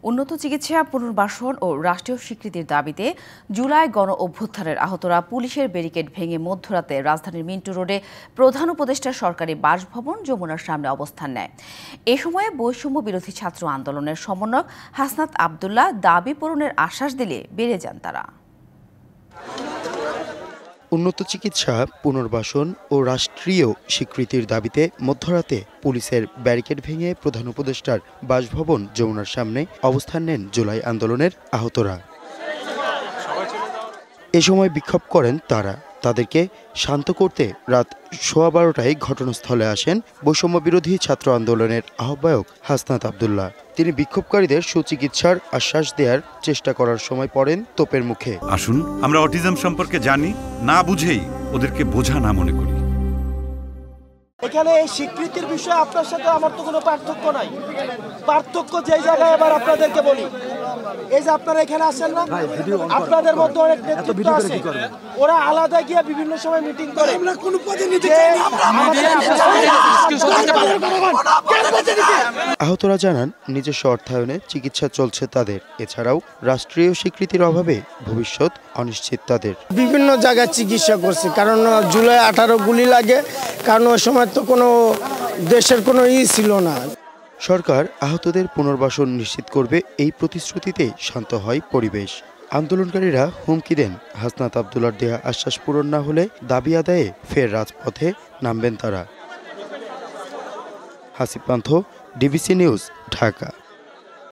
উন্নত চিকিৎসা পুনর্বাসন ও রাষ্ট্রীয় স্বীকৃতির দাবিতে জুলাই গণ অভ্যুত্থানের আহতরা পুলিশের ব্যারিকেড ভেঙে মধ্যরাতে রাজধানীর মিন্টু রোডে প্রধান উপদেষ্টার সরকারি বাসভবন যমুনার সামনে অবস্থান নেয়। এ সময় বৈষম্য বিরোধী ছাত্র আন্দোলনের সমন্বয়ক হাসনাত আবদুল্লাহ দাবি পূরণের আশ্বাস দিলে বেড়ে যান তারা। উন্নত চিকিৎসা পুনর্বাসন ও রাষ্ট্রীয় স্বীকৃতির দাবিতে মধ্যরাতে পুলিশের ব্যারিকেড ভেঙে প্রধান উপদেষ্টার বাসভবন যমুনার সামনে অবস্থান নেন জুলাই আন্দোলনের আহতরা। এ সময় বিক্ষোভ করেন তারা। তাদেরকে শান্ত করতে রাত 12:15টায় ঘটনাস্থলে আসেন বৈষম্য বিরোধী ছাত্র আন্দোলনের আহ্বায়ক হাসনাত আবদুল্লাহ। তিনি বিক্ষোভকারীদের সুচিকিৎসার আশ্বাস দেওয়ার চেষ্টা করার সময় পড়েন তোপের মুখে। আসুন আমরা অটিজম সম্পর্কে জানি, না বুঝেই ওদেরকে বোঝা না মনে করি। এখানে এই স্বীকৃতির বিষয়ে আপনার সাথে আমার তো কোনো পার্থক্য নাই। পার্থক্য যেই জায়গায় এবার আপনাদেরকে বলি, এই যে আপনারা এখানে আসেন না, আপনাদের মধ্যে অনেক নেতৃত্ব আছে, ওরা আলাদা গিয়ে বিভিন্ন সময় মিটিং করে। আমরা কোনো পদে নিতে চাই না। আহতরা জানান নিজস্ব অর্থায়নে চিকিৎসা চলছে তাদের। এছাড়াও রাষ্ট্রীয় স্বীকৃতির অভাবে ভবিষ্যৎ অনিশ্চিত তাদের। বিভিন্ন জায়গায় চিকিৎসা করছে, কারণ জুলাই 18 গুলি লাগে, কারণ ওই সময় তো কোনো দেশের কোনো ছিল না। সরকার আহতদের পুনর্বাসন নিশ্চিত করবে এই প্রতিশ্রুতিতে শান্ত হয় পরিবেশ। আন্দোলনকারীরা হুমকি দেন হাসনাত আবদুল্লাহর দেয়া আশ্বাস পূরণ না হলে দাবি আদায়ে ফের রাজপথে নামবেন তারা। হাসিব পান্থ, ডিবিসি নিউজ, ঢাকা।